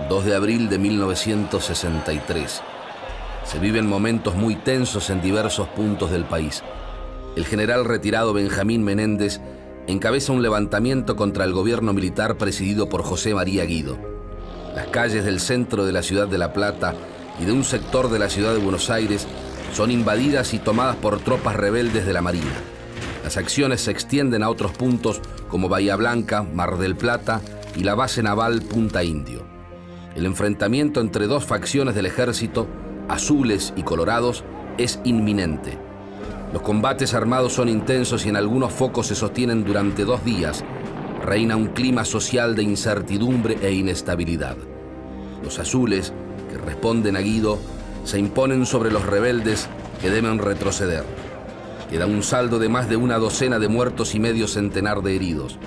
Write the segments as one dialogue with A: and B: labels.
A: 2 de abril de 1963. Se viven momentos muy tensos en diversos puntos del país. El general retirado Benjamín Menéndez encabeza un levantamiento contra el gobierno militar presidido por José María Guido. Las calles del centro de la ciudad de La Plata y de un sector de la ciudad de Buenos Aires son invadidas y tomadas por tropas rebeldes de la Marina. Las acciones se extienden a otros puntos como Bahía Blanca, Mar del Plata y la base naval Punta Indio. El enfrentamiento entre dos facciones del ejército, azules y colorados, es inminente. Los combates armados son intensos y en algunos focos se sostienen durante 2 días. Reina un clima social de incertidumbre e inestabilidad. Los azules, que responden a Guido, se imponen sobre los rebeldes que deben retroceder. Queda un saldo de más de una docena de muertos y medio centenar de heridos.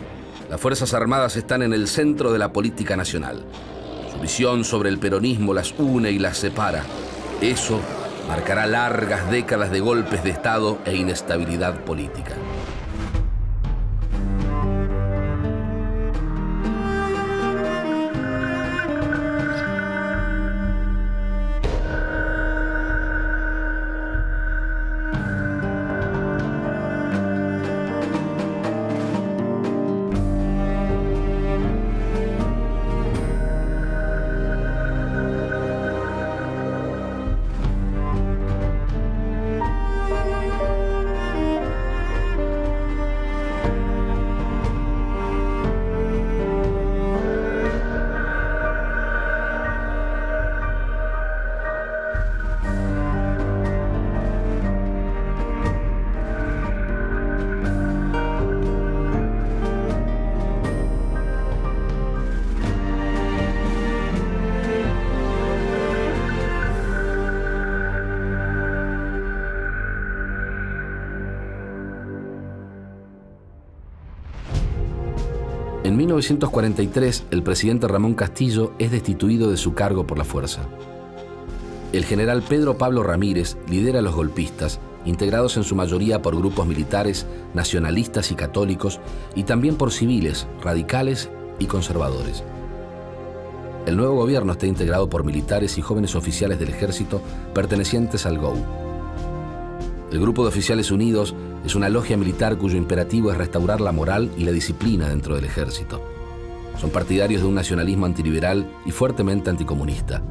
A: Las Fuerzas Armadas están en el centro de la política nacional. Su visión sobre el peronismo las une y las separa. Eso marcará largas décadas de golpes de Estado e inestabilidad política. En 1943, el presidente Ramón Castillo es destituido de su cargo por la fuerza. El general Pedro Pablo Ramírez lidera a los golpistas, integrados en su mayoría por grupos militares, nacionalistas y católicos, y también por civiles, radicales y conservadores. El nuevo gobierno está integrado por militares y jóvenes oficiales del ejército pertenecientes al GOU. El Grupo de Oficiales Unidos es una logia militar cuyo imperativo es restaurar la moral y la disciplina dentro del ejército. Son partidarios de un nacionalismo antiliberal y fuertemente anticomunista.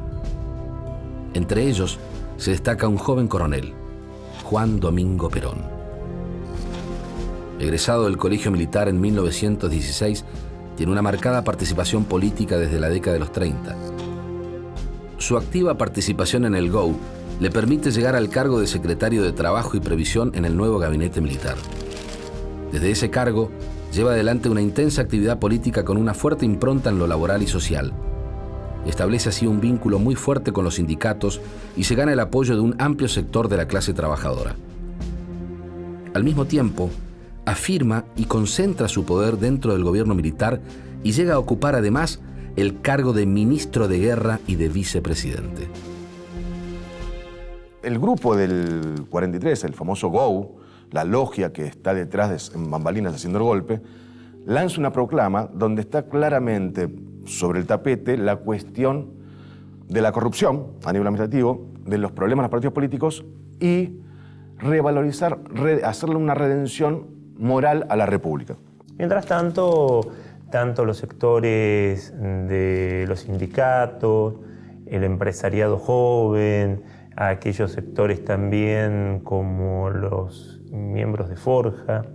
A: Entre ellos se destaca un joven coronel, Juan Domingo Perón. Egresado del Colegio Militar en 1916, tiene una marcada participación política desde la década de los 30. Su activa participación en el GOU le permite llegar al cargo de secretario de Trabajo y Previsión en el nuevo gabinete militar. Desde ese cargo, lleva adelante una intensa actividad política con una fuerte impronta en lo laboral y social. Establece así un vínculo muy fuerte con los sindicatos y se gana el apoyo de un amplio sector de la clase trabajadora. Al mismo tiempo, afirma y concentra su poder dentro del gobierno militar y llega a ocupar además el cargo de ministro de Guerra y de vicepresidente.
B: El grupo del 43, el famoso GOU, la logia que está detrás en bambalinas haciendo el golpe, lanza una proclama donde está claramente sobre el tapete la cuestión de la corrupción a nivel administrativo, de los problemas de los partidos políticos y revalorizar, hacerle una redención moral a la República.
C: Mientras tanto, tanto los sectores de los sindicatos, el empresariado joven, a aquellos sectores también como los miembros de Forja,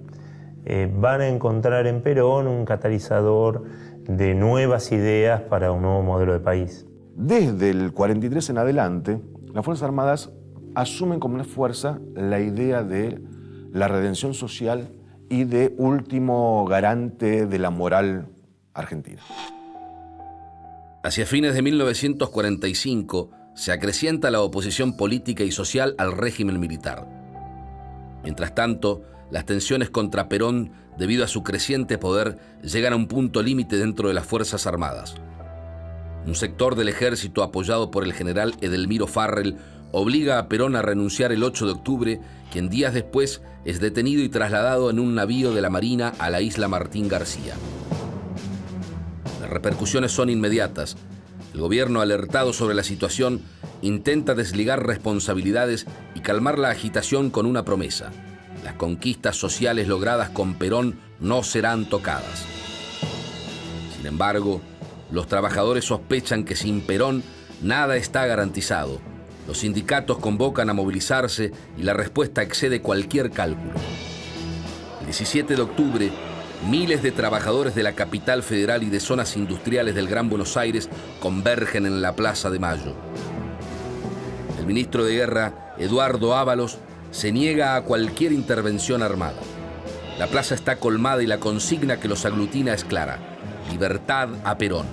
C: van a encontrar en Perón un catalizador de nuevas ideas para un nuevo modelo de país.
B: Desde el 43 en adelante, las Fuerzas Armadas asumen como una fuerza la idea de la redención social y de último garante de la moral argentina.
A: Hacia fines de 1945, se acrecienta la oposición política y social al régimen militar. Mientras tanto, las tensiones contra Perón, debido a su creciente poder, llegan a un punto límite dentro de las Fuerzas Armadas. Un sector del ejército, apoyado por el general Edelmiro Farrell, obliga a Perón a renunciar el 8 de octubre, quien días después es detenido y trasladado en un navío de la Marina a la isla Martín García. Las repercusiones son inmediatas. El gobierno, alertado sobre la situación, intenta desligar responsabilidades y calmar la agitación con una promesa: las conquistas sociales logradas con Perón no serán tocadas. Sin embargo, los trabajadores sospechan que sin Perón nada está garantizado. Los sindicatos convocan a movilizarse y la respuesta excede cualquier cálculo. El 17 de octubre, miles de trabajadores de la capital federal y de zonas industriales del Gran Buenos Aires convergen en la Plaza de Mayo. El ministro de Guerra, Eduardo Ábalos, se niega a cualquier intervención armada. La plaza está colmada y la consigna que los aglutina es clara: libertad a Perón.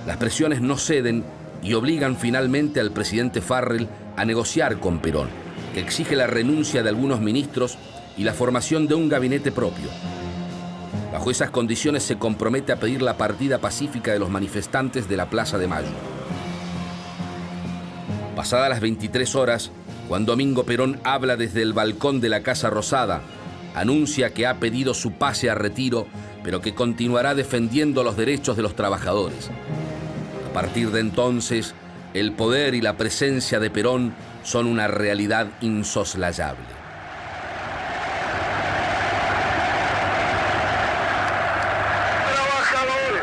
A: Las presiones no ceden y obligan finalmente al presidente Farrell a negociar con Perón, que exige la renuncia de algunos ministros y la formación de un gabinete propio. Bajo esas condiciones se compromete a pedir la partida pacífica de los manifestantes de la Plaza de Mayo. Pasadas las 23 horas, Juan Domingo Perón habla desde el balcón de la Casa Rosada, anuncia que ha pedido su pase a retiro, pero que continuará defendiendo los derechos de los trabajadores. A partir de entonces, el poder y la presencia de Perón son una realidad insoslayable.
D: Trabajadores,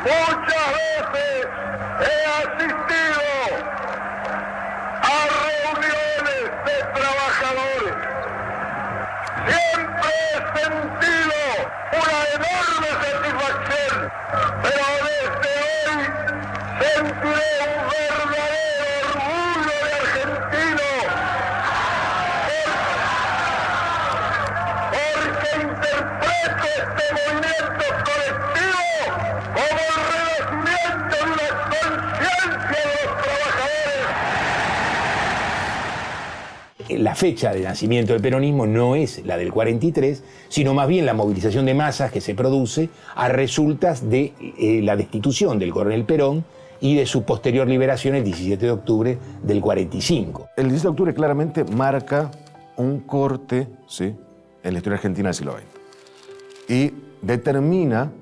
D: muchas veces he asistido a reuniones de trabajadores. Siempre he sentido una enorme satisfacción, pero desde hoy sentiré un verdadero orgullo de argentino, porque interpreto este movimiento colectivo como el renacimiento de una conciencia de los trabajadores.
E: La fecha de nacimiento del peronismo no es la del 43, sino más bien la movilización de masas que se produce a resultas de la destitución del coronel Perón y de su posterior liberación el 17 de octubre del 45.
B: El 17 de octubre claramente marca un corte, ¿sí?, en la historia argentina del siglo XX y determina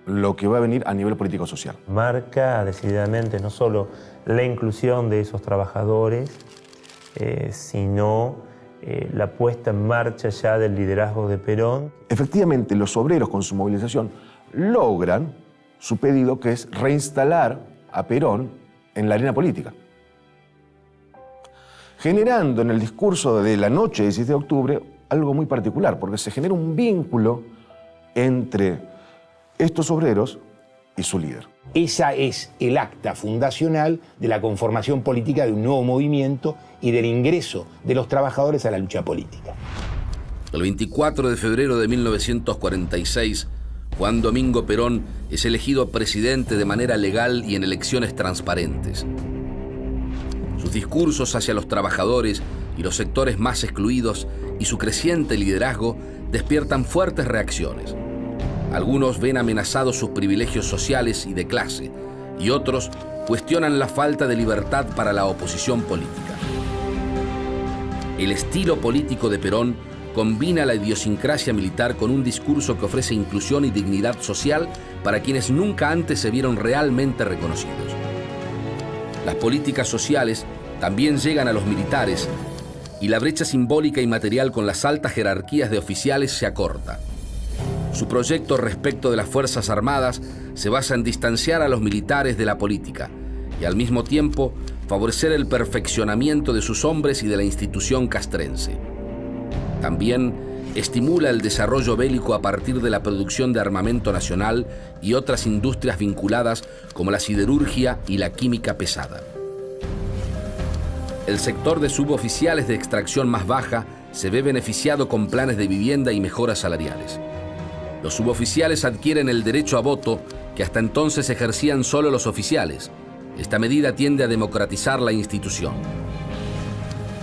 B: lo que va a venir a nivel político-social.
C: Marca decididamente no solo la inclusión de esos trabajadores, sino la puesta en marcha ya del liderazgo de Perón.
B: Efectivamente, los obreros con su movilización logran su pedido, que es reinstalar a Perón en la arena política, generando en el discurso de la noche del 17 de octubre algo muy particular, porque se genera un vínculo entre estos obreros y su líder.
E: Esa es el acta fundacional de la conformación política de un nuevo movimiento y del ingreso de los trabajadores a la lucha política.
A: El 24 de febrero de 1946, Juan Domingo Perón es elegido presidente de manera legal y en elecciones transparentes. Sus discursos hacia los trabajadores y los sectores más excluidos y su creciente liderazgo despiertan fuertes reacciones. Algunos ven amenazados sus privilegios sociales y de clase, y otros cuestionan la falta de libertad para la oposición política. El estilo político de Perón combina la idiosincrasia militar con un discurso que ofrece inclusión y dignidad social para quienes nunca antes se vieron realmente reconocidos. Las políticas sociales también llegan a los militares y la brecha simbólica y material con las altas jerarquías de oficiales se acorta. Su proyecto respecto de las Fuerzas Armadas se basa en distanciar a los militares de la política y al mismo tiempo favorecer el perfeccionamiento de sus hombres y de la institución castrense. También estimula el desarrollo bélico a partir de la producción de armamento nacional y otras industrias vinculadas como la siderurgia y la química pesada. El sector de suboficiales de extracción más baja se ve beneficiado con planes de vivienda y mejoras salariales. Los suboficiales adquieren el derecho a voto que hasta entonces ejercían solo los oficiales. Esta medida tiende a democratizar la institución.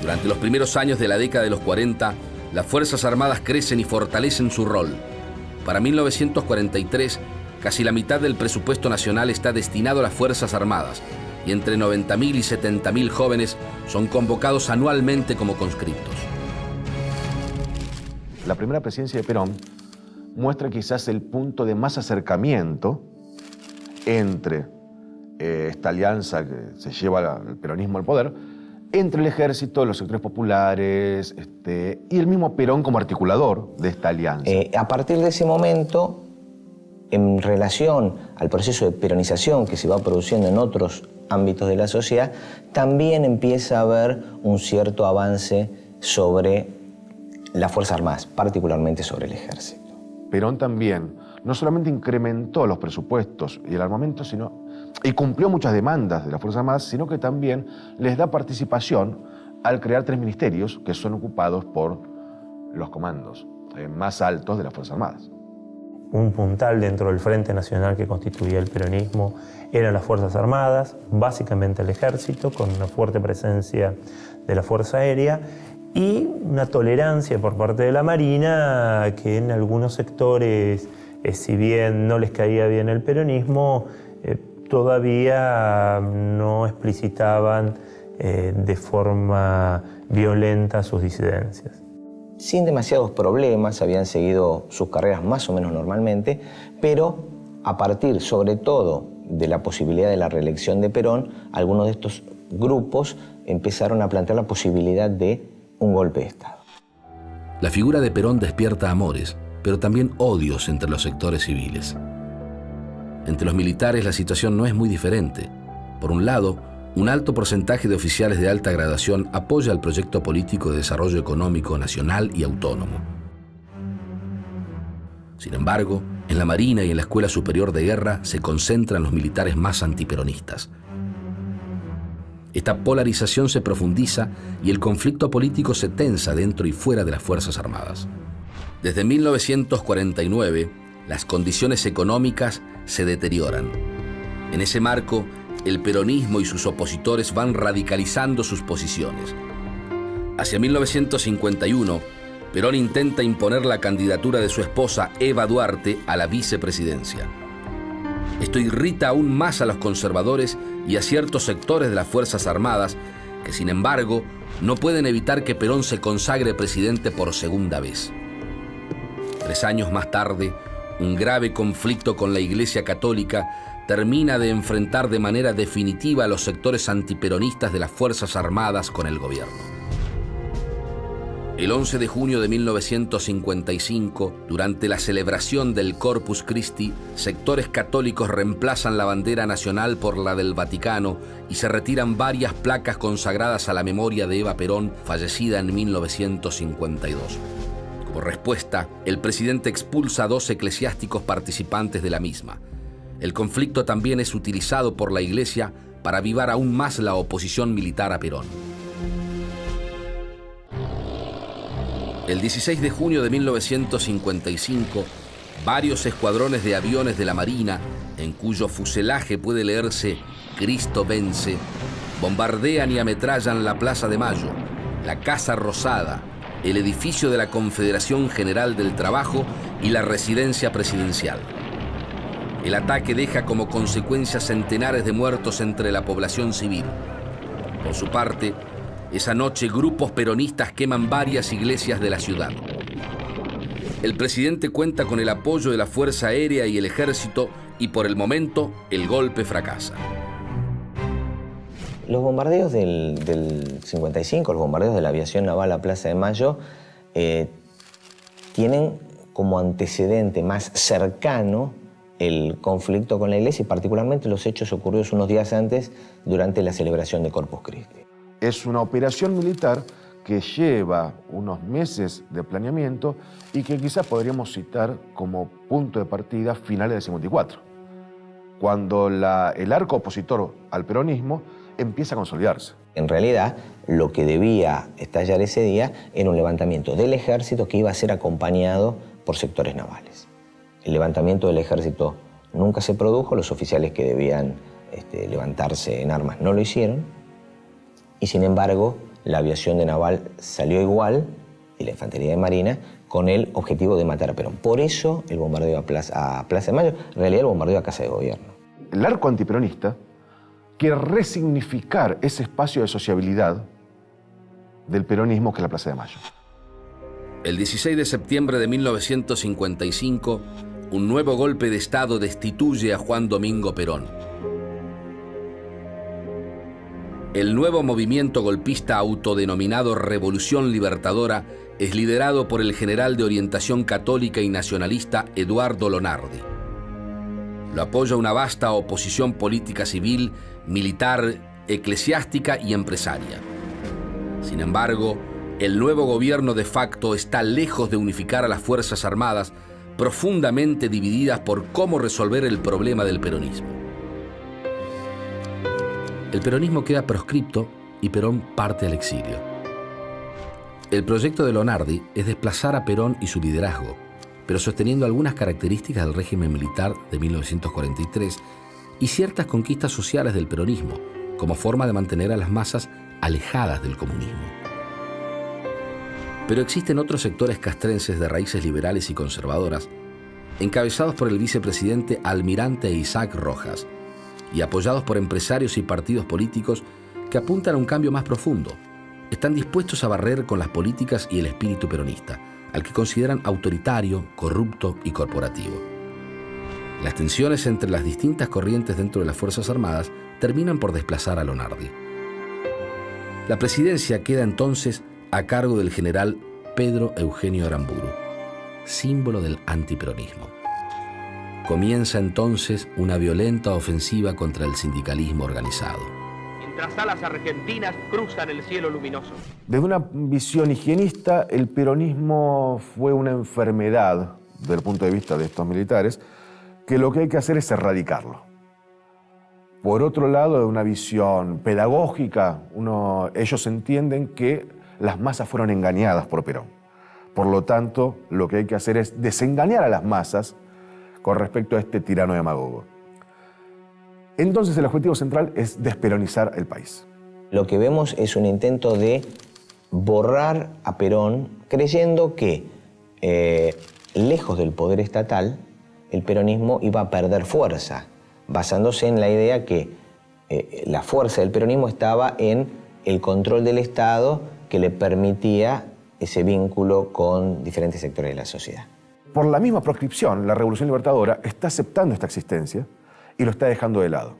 A: Durante los primeros años de la década de los 40, las Fuerzas Armadas crecen y fortalecen su rol. Para 1943, casi la mitad del presupuesto nacional está destinado a las Fuerzas Armadas y entre 90.000 y 70.000 jóvenes son convocados anualmente como conscriptos.
B: la primera presidencia de Perón muestra quizás el punto de más acercamiento entre esta alianza que se lleva el peronismo al poder, entre el ejército, los sectores populares y el mismo Perón como articulador de esta alianza.
F: A partir de ese momento, en relación al proceso de peronización que se va produciendo en otros ámbitos de la sociedad, también empieza a haber un cierto avance sobre las Fuerzas Armadas, particularmente sobre el ejército.
B: Perón también no solamente incrementó los presupuestos y el armamento, y cumplió muchas demandas de las Fuerzas Armadas, sino que también les da participación al crear 3 ministerios que son ocupados por los comandos más altos de las Fuerzas Armadas.
C: Un puntal dentro del Frente Nacional que constituía el peronismo eran las Fuerzas Armadas, básicamente el ejército, con una fuerte presencia de la Fuerza Aérea y una tolerancia por parte de la Marina que en algunos sectores, si bien no les caía bien el peronismo, todavía no explicitaban de forma violenta sus disidencias.
F: Sin demasiados problemas, habían seguido sus carreras más o menos normalmente, pero a partir sobre todo de la posibilidad de la reelección de Perón, algunos de estos grupos empezaron a plantear la posibilidad de un golpe de Estado.
A: La figura de Perón despierta amores, pero también odios entre los sectores civiles. Entre los militares la situación no es muy diferente. Por un lado, un alto porcentaje de oficiales de alta graduación apoya el proyecto político de desarrollo económico nacional y autónomo. Sin embargo, en la Marina y en la Escuela Superior de Guerra se concentran los militares más antiperonistas. Esta polarización se profundiza y el conflicto político se tensa dentro y fuera de las Fuerzas Armadas. Desde 1949, las condiciones económicas se deterioran. En ese marco, el peronismo y sus opositores van radicalizando sus posiciones. Hacia 1951, Perón intenta imponer la candidatura de su esposa Eva Duarte a la vicepresidencia. Esto irrita aún más a los conservadores y a ciertos sectores de las Fuerzas Armadas que, sin embargo, no pueden evitar que Perón se consagre presidente por segunda vez. 3 años más tarde, un grave conflicto con la Iglesia Católica termina de enfrentar de manera definitiva a los sectores antiperonistas de las Fuerzas Armadas con el gobierno. El 11 de junio de 1955, durante la celebración del Corpus Christi, sectores católicos reemplazan la bandera nacional por la del Vaticano y se retiran varias placas consagradas a la memoria de Eva Perón, fallecida en 1952. Como respuesta, el presidente expulsa a 2 eclesiásticos participantes de la misma. El conflicto también es utilizado por la Iglesia para avivar aún más la oposición militar a Perón. El 16 de junio de 1955, varios escuadrones de aviones de la Marina, en cuyo fuselaje puede leerse «Cristo vence», bombardean y ametrallan la Plaza de Mayo, la Casa Rosada, el edificio de la Confederación General del Trabajo y la residencia presidencial. El ataque deja como consecuencia centenares de muertos entre la población civil. Por su parte, esa noche grupos peronistas queman varias iglesias de la ciudad. El presidente cuenta con el apoyo de la Fuerza Aérea y el Ejército y por el momento el golpe fracasa.
F: Los bombardeos del 55, los bombardeos de la aviación naval a Plaza de Mayo, tienen como antecedente más cercano el conflicto con la Iglesia y particularmente los hechos ocurridos unos días antes durante la celebración de Corpus Christi.
B: Es una operación militar que lleva unos meses de planeamiento y que quizás podríamos citar como punto de partida finales del 54, cuando el arco opositor al peronismo empieza a consolidarse.
F: En realidad, lo que debía estallar ese día era un levantamiento del ejército que iba a ser acompañado por sectores navales. El levantamiento del ejército nunca se produjo, los oficiales que debían levantarse en armas no lo hicieron, y sin embargo, la aviación de naval salió igual, y la infantería de marina, con el objetivo de matar a Perón. Por eso el bombardeo a Plaza de Mayo, en realidad el bombardeo a Casa de Gobierno.
B: El arco antiperonista quiere resignificar ese espacio de sociabilidad del peronismo que es la Plaza de Mayo.
A: El 16 de septiembre de 1955, un nuevo golpe de Estado destituye a Juan Domingo Perón. El nuevo movimiento golpista autodenominado Revolución Libertadora es liderado por el general de orientación católica y nacionalista Eduardo Lonardi. Lo apoya una vasta oposición política civil, militar, eclesiástica y empresaria. Sin embargo, el nuevo gobierno de facto está lejos de unificar a las Fuerzas Armadas, profundamente divididas por cómo resolver el problema del peronismo. El peronismo queda proscripto y Perón parte al exilio. El proyecto de Lonardi es desplazar a Perón y su liderazgo, pero sosteniendo algunas características del régimen militar de 1943 y ciertas conquistas sociales del peronismo, como forma de mantener a las masas alejadas del comunismo. Pero existen otros sectores castrenses de raíces liberales y conservadoras, encabezados por el vicepresidente Almirante Isaac Rojas, y apoyados por empresarios y partidos políticos que apuntan a un cambio más profundo. Están dispuestos a barrer con las políticas y el espíritu peronista, al que consideran autoritario, corrupto y corporativo. Las tensiones entre las distintas corrientes dentro de las Fuerzas Armadas terminan por desplazar a Lonardi. La presidencia queda entonces a cargo del general Pedro Eugenio Aramburu, símbolo del antiperonismo. Comienza entonces una violenta ofensiva contra el sindicalismo organizado.
G: Mientras alas argentinas cruzan el cielo luminoso.
B: Desde una visión higienista, el peronismo fue una enfermedad, desde el punto de vista de estos militares, que lo que hay que hacer es erradicarlo. Por otro lado, de una visión pedagógica, ellos entienden que las masas fueron engañadas por Perón. Por lo tanto, lo que hay que hacer es desengañar a las masas con respecto a este tirano demagogo. Entonces el objetivo central es desperonizar el país.
F: Lo que vemos es un intento de borrar a Perón, creyendo que, lejos del poder estatal, el peronismo iba a perder fuerza, basándose en la idea que la fuerza del peronismo estaba en el control del Estado que le permitía ese vínculo con diferentes sectores de la sociedad.
B: Por la misma proscripción, la Revolución Libertadora está aceptando esta existencia y lo está dejando de lado.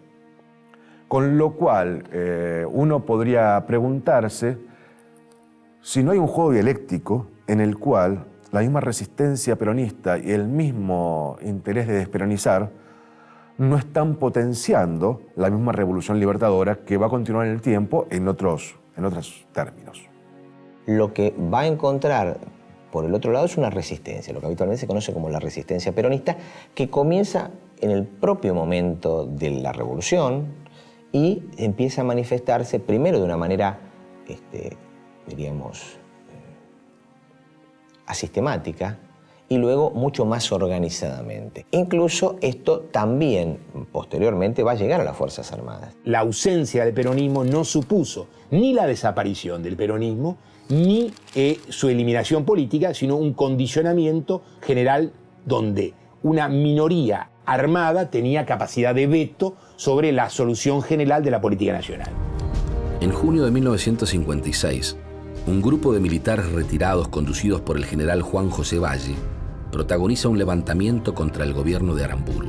B: Con lo cual, uno podría preguntarse si no hay un juego dialéctico en el cual la misma resistencia peronista y el mismo interés de desperonizar no están potenciando la misma Revolución Libertadora que va a continuar en el tiempo en otros términos.
F: Lo que va a encontrar por el otro lado es una resistencia, lo que habitualmente se conoce como la resistencia peronista, que comienza en el propio momento de la revolución y empieza a manifestarse primero de una manera, diríamos, asistemática y luego mucho más organizadamente. Incluso esto también posteriormente va a llegar a las Fuerzas Armadas.
E: La ausencia del peronismo no supuso ni la desaparición del peronismo, ni su eliminación política, sino un condicionamiento general donde una minoría armada tenía capacidad de veto sobre la solución general de la política nacional.
A: En junio de 1956, un grupo de militares retirados conducidos por el general Juan José Valle protagoniza un levantamiento contra el gobierno de Aramburu.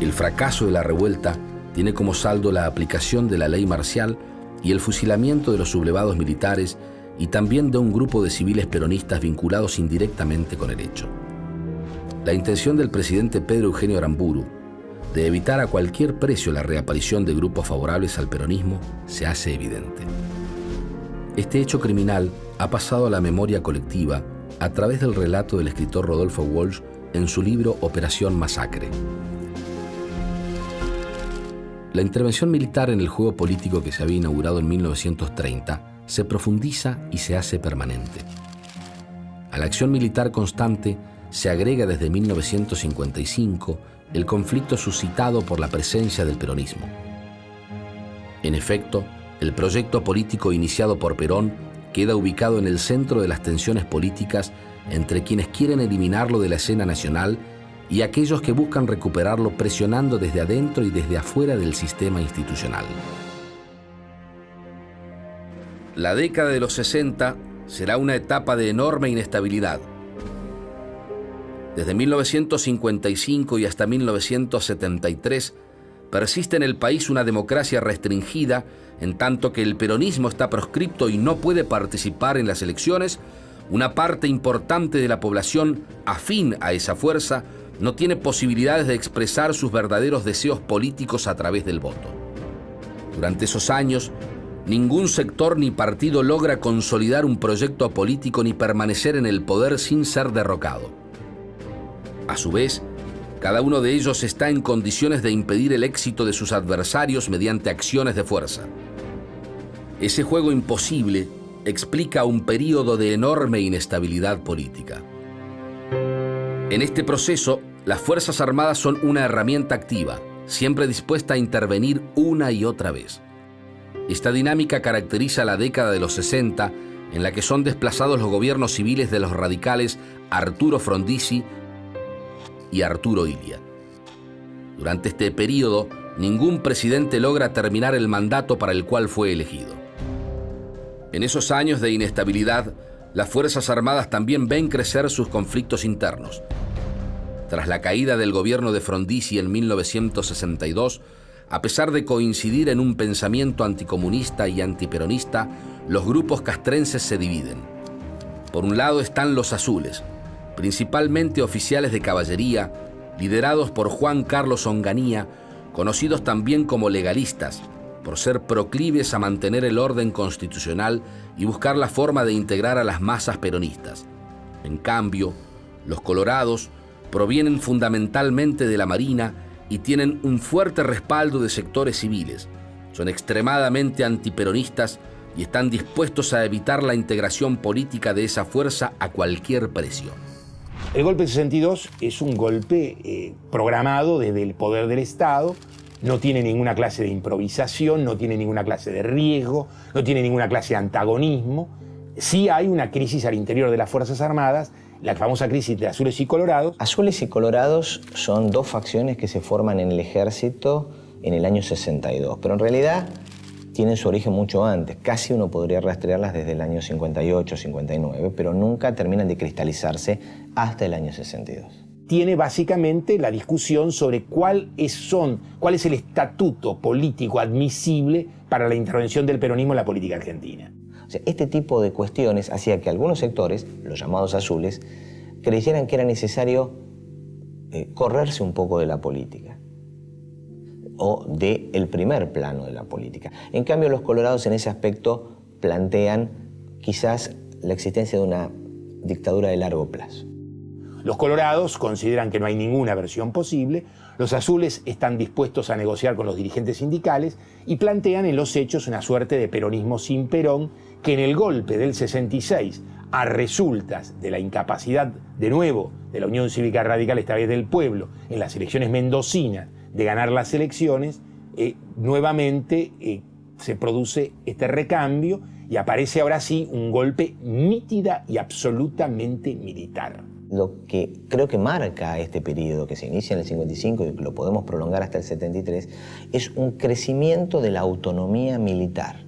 A: El fracaso de la revuelta tiene como saldo la aplicación de la ley marcial y el fusilamiento de los sublevados militares y también de un grupo de civiles peronistas vinculados indirectamente con el hecho. La intención del presidente Pedro Eugenio Aramburu de evitar a cualquier precio la reaparición de grupos favorables al peronismo se hace evidente. Este hecho criminal ha pasado a la memoria colectiva a través del relato del escritor Rodolfo Walsh en su libro Operación Masacre. La intervención militar en el juego político que se había inaugurado en 1930 se profundiza y se hace permanente. A la acción militar constante se agrega desde 1955 el conflicto suscitado por la presencia del peronismo. En efecto, el proyecto político iniciado por Perón queda ubicado en el centro de las tensiones políticas entre quienes quieren eliminarlo de la escena nacional y aquellos que buscan recuperarlo presionando desde adentro y desde afuera del sistema institucional. La década de los 60 será una etapa de enorme inestabilidad. Desde 1955 y hasta 1973, persiste en el país una democracia restringida, en tanto que el peronismo está proscripto y no puede participar en las elecciones. Una parte importante de la población afín a esa fuerza no tiene posibilidades de expresar sus verdaderos deseos políticos a través del voto. Durante esos años, ningún sector ni partido logra consolidar un proyecto político ni permanecer en el poder sin ser derrocado. A su vez, cada uno de ellos está en condiciones de impedir el éxito de sus adversarios mediante acciones de fuerza. Ese juego imposible explica un período de enorme inestabilidad política. En este proceso, las Fuerzas Armadas son una herramienta activa, siempre dispuesta a intervenir una y otra vez. Esta dinámica caracteriza la década de los 60, en la que son desplazados los gobiernos civiles de los radicales Arturo Frondizi y Arturo Illia. Durante este periodo, ningún presidente logra terminar el mandato para el cual fue elegido. En esos años de inestabilidad, las Fuerzas Armadas también ven crecer sus conflictos internos. Tras la caída del gobierno de Frondizi en 1962, a pesar de coincidir en un pensamiento anticomunista y antiperonista, los grupos castrenses se dividen. Por un lado están los azules, principalmente oficiales de caballería, liderados por Juan Carlos Onganía, conocidos también como legalistas, por ser proclives a mantener el orden constitucional y buscar la forma de integrar a las masas peronistas. En cambio, los colorados provienen fundamentalmente de la Marina y tienen un fuerte respaldo de sectores civiles. Son extremadamente antiperonistas y están dispuestos a evitar la integración política de esa fuerza a cualquier precio.
E: El golpe del 62 es un golpe programado desde el poder del Estado, no tiene ninguna clase de improvisación, no tiene ninguna clase de riesgo, no tiene ninguna clase de antagonismo. Sí hay una crisis al interior de las Fuerzas Armadas, la famosa crisis de azules y colorados.
F: Azules y colorados son dos facciones que se forman en el ejército en el año 62, pero en realidad tienen su origen mucho antes. Casi uno podría rastrearlas desde el año 58, 59, pero nunca terminan de cristalizarse hasta el año 62.
E: Tiene básicamente la discusión sobre cuál es el estatuto político admisible para la intervención del peronismo en la política argentina.
F: O sea, este tipo de cuestiones hacía que algunos sectores, los llamados azules, creyeran que era necesario correrse un poco de la política o del primer plano de la política. En cambio, los colorados en ese aspecto plantean quizás la existencia de una dictadura de largo plazo.
E: Los colorados consideran que no hay ninguna versión posible, los azules están dispuestos a negociar con los dirigentes sindicales y plantean en los hechos una suerte de peronismo sin Perón, que en el golpe del 66, a resultas de la incapacidad, de nuevo, de la Unión Cívica Radical, esta vez del pueblo, en las elecciones mendocinas, de ganar las elecciones, nuevamente se produce este recambio y aparece ahora sí un golpe nítida y absolutamente militar.
F: Lo que creo que marca este periodo que se inicia en el 55 y que lo podemos prolongar hasta el 73 es un crecimiento de la autonomía militar.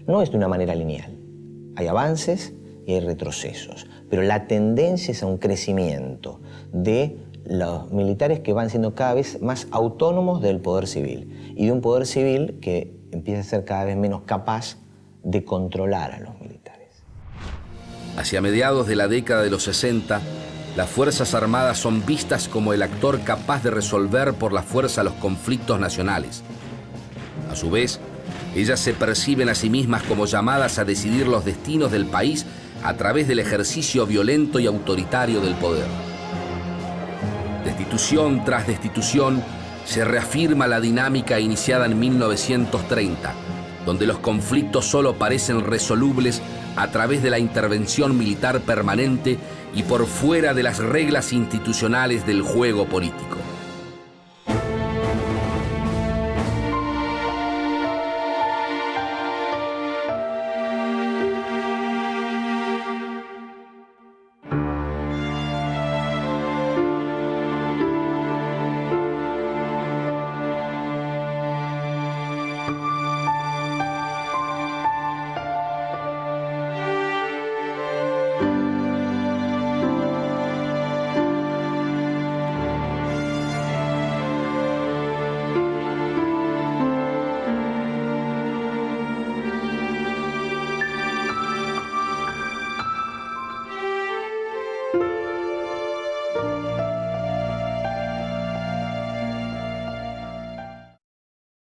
F: No es de una manera lineal. Hay avances y hay retrocesos, pero la tendencia es a un crecimiento de los militares que van siendo cada vez más autónomos del poder civil y de un poder civil que empieza a ser cada vez menos capaz de controlar a los militares.
A: Hacia mediados de la década de los 60, las Fuerzas Armadas son vistas como el actor capaz de resolver por la fuerza los conflictos nacionales. A su vez, ellas se perciben a sí mismas como llamadas a decidir los destinos del país a través del ejercicio violento y autoritario del poder. Destitución tras destitución, se reafirma la dinámica iniciada en 1930, donde los conflictos solo parecen resolubles a través de la intervención militar permanente y por fuera de las reglas institucionales del juego político.